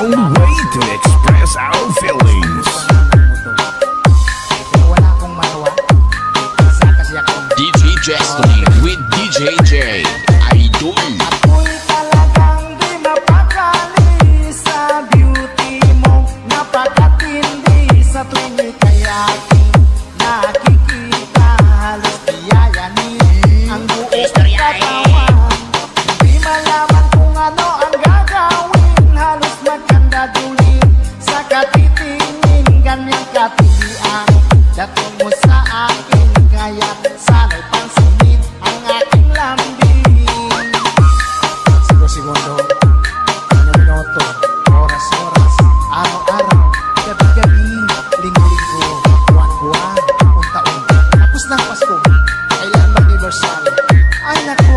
only way to express our feelings. Wala akong matawa sa kasiyakan. DJ Jestly with DJ J. Idol. Ako'y talagang di mapakali sa beauty mo. Napakatindi sa tuwing ika'y aking nakikita. Halos biyayanin ang buong katawan. Di malaman kung ano ang gagawin. Halos magkandadulin sa katitingin. Ganyang katindi ang dating mo sa akin. Kaya sana'y pansinin ang aking lambing. Segundo, minuto, oras-oras, araw-araw, gabi-gabi, linggo-linggo, buwan-buwan, taon-taon. Tapos na ang Pasko, kailan mag-universal? Ay nako!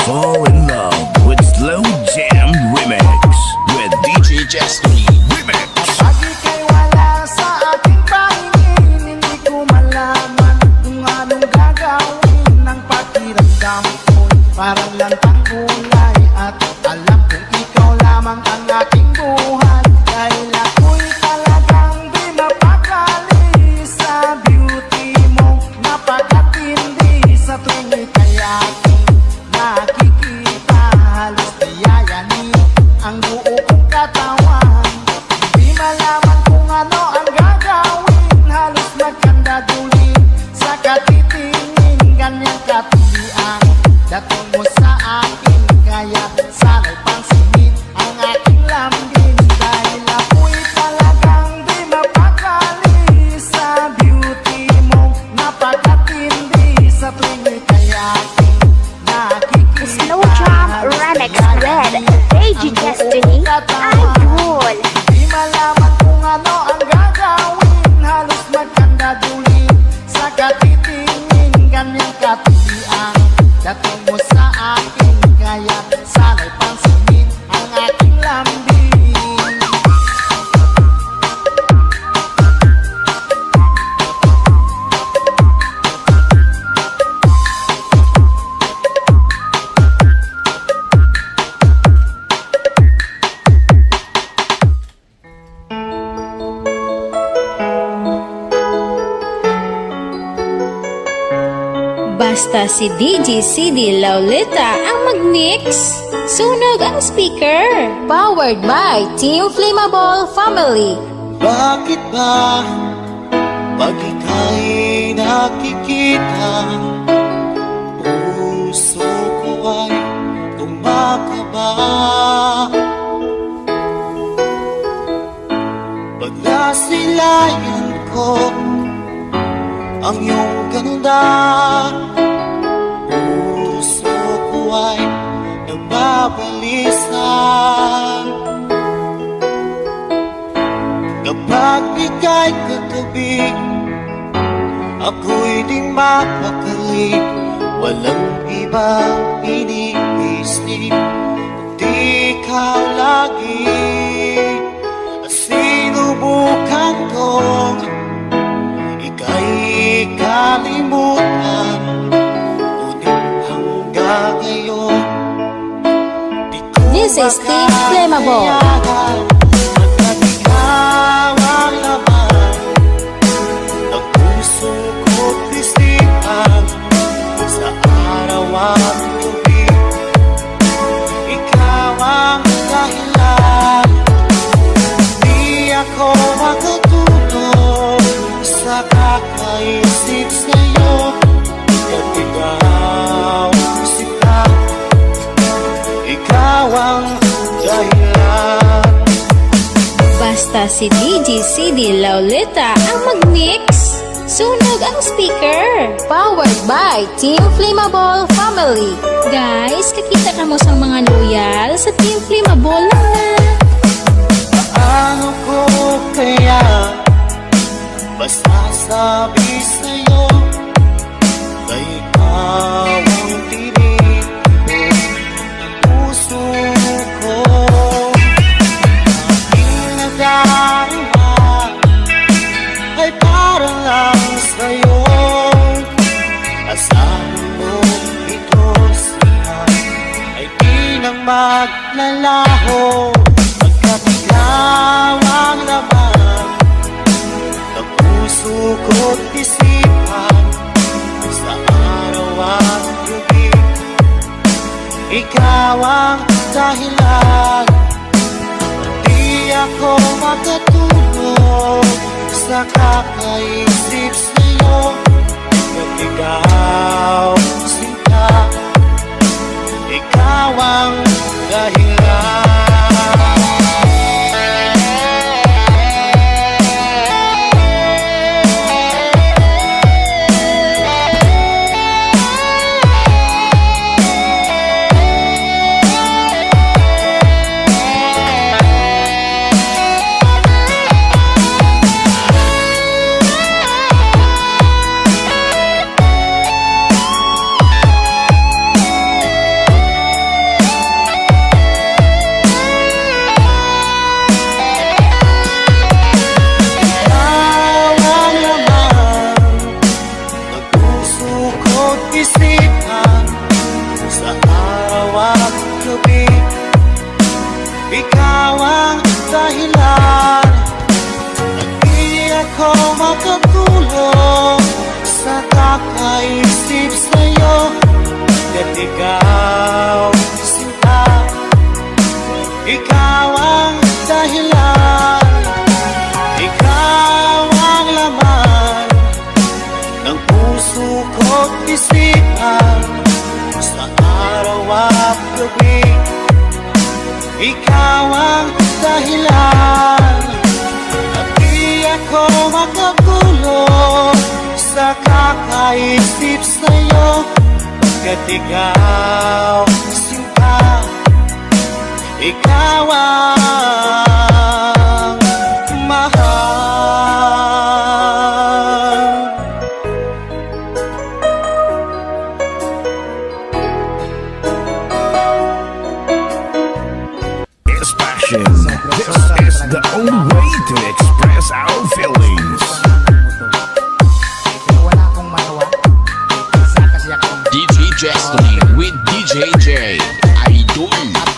Fall in love with Slow Jam Remix with DJ Jestly. Remix. Pag ika'y wala sa aking pahingin, hindi ko malaman kung anong gagawin ng pakiramdam ko. Parang lantang kulay at alam kong ikaw lamang ang aking buhay. Dahil ako'y talagang di mapakali sa beauty mo. Napakatindi sa tuwing ika'y aking nakikita. Halos biyayanin ang buo kong katawan. Di malaman kung ano ang gagawin. Halos magkandadulin sa katitingin. Ganyang katindi ang dating mo sa akin. Kaya sana'y pansinin ang aking lambing. Dahil ako'y talagang di mapakali sa beauty mo. Napakatindi sa tuwing ika'y aking nakikita. Slow Jam Remix with DJ Destiny Idol. Di malaman kung ano ang gagawin. Halos magkandadulin sa katitingin. Ganyang katindi ang dating mo sa akin. Kaya sana'y pansinin ang aking lambing. Basta si DJ CD Laulita ang mag-mix. Sunog ang speaker. Powered by Team Flammable Family. Bakit ba pag ika'y nakikita, puso ko ay tumakaba? Pag nasilayan ko ang iyong ganda, puso ko ay nagbabalisa. Kapag ika'y katabi, ako'y di mapakali. Walang ibang iniisip, kundi ikaw lagi. At sinubukan kong ika'y kalimutan, ngunit hanggang ngayon di ko This is Team Flammable. makayanan. Pagkat ikaw ang laman ng puso ko't isipan, sa araw at gabi, ikaw ang dahilan. Di ako makatulog sa kakaisip sa'yo. At ikaw sila, ikaw ang dahilan. Basta si DJ CD Laulita ang mag-mix. Sunog ang speaker. Powered by Team Flammable Family. Guys, kakita ka mo sa mga loyal sa Team Flammable lang na. Paano ko kaya masasabi sa'yo na ikaw ang tinig ng puso ko? Aking nadarama ay para lang sa'yo. ko pagkat ikaw ang laman ng puso ko't isipan sa araw at gabi. Ikaw ang dahilan, di ako makatulog sa kakaisip sa'yo. At ikaw, sinta, ikaw ang dahilan. Isipan sa araw at gabi. Ikaw ang dahilan, at di ako makatulog sa kakaisip sa'yo. At ikaw, sinta, ikaw ang dahilan, ikaw ang laman ng puso ko't isipan sa araw at gabi. Ikaw ang dahilan, at di ako makatulog sa kakaisip sa'yo. At ikaw, sinta, ikaw ang mahal. It's passion. This is the only way to express our feelings. Pero wala akong magawa. Isa kasi akong DJ Destiny with DJ J. Idol.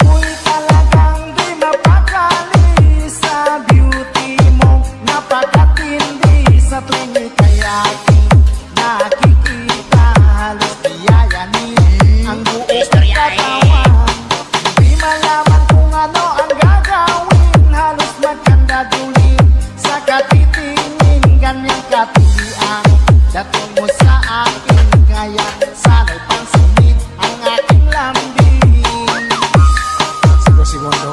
ako'y talagang di mapakali sa beauty mo. Napakatindi sa tuwing ika'y aking nakikita. Halos diyayanin ang buong katawan. Di malaman kung ano ang gagawin. Halos magkandadulin sa katitingin. Ganyang katilian dating mo sa akin. Kaya sana'y pansinin ang aking lambing. Segundo,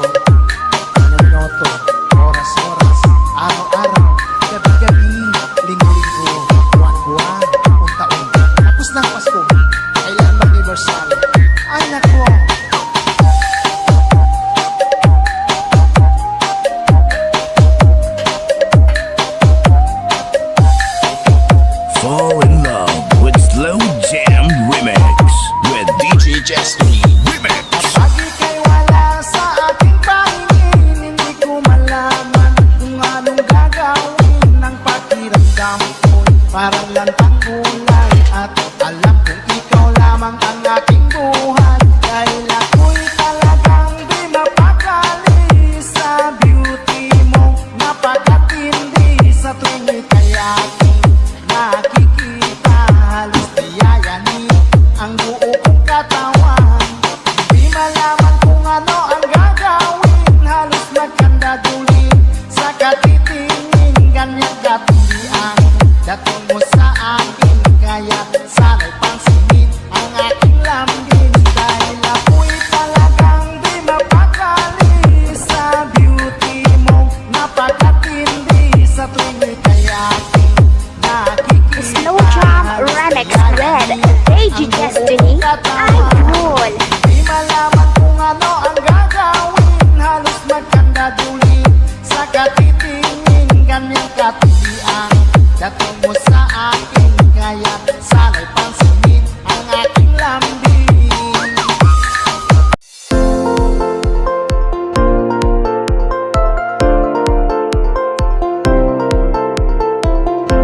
minuto, oras, araw-araw, gabi-gabi, linggo-linggo, buwan-buwan, taon-taon. Tapos ng Pasko, kailan mag-anniversary? Ay nako! Fall in love with Slow Jam Remix with DJ Destiny. Remix. Kapag ika'y wala sa aking pahingin, hindi ko malaman kung anong gagawin. Ang pakiramdam ko'y parang lantang gulay, at alam kong ikaw lamang ang aking buhay. Dahil ako'y talagang di mapakali sa beauty mo. Napakatindi sa tuwing ika'y aking nakikita. Halos diyayanin ang buo kong katawan. Di malaman kung ano ang gagawin. Halos magkandadulin sa katitingin. Ganyang katindian dating mo sa akin. Kaya sana'y pansinin ang aking lambing. Dahil ako'y talagang di mapakali sa beauty mo. Napakatindi sa tuwing ika'y aking nakikita. Slow Jam Remix with DJ Destiny. Idol. Di malaman kung ano ang gagawin. Halos magkandadulin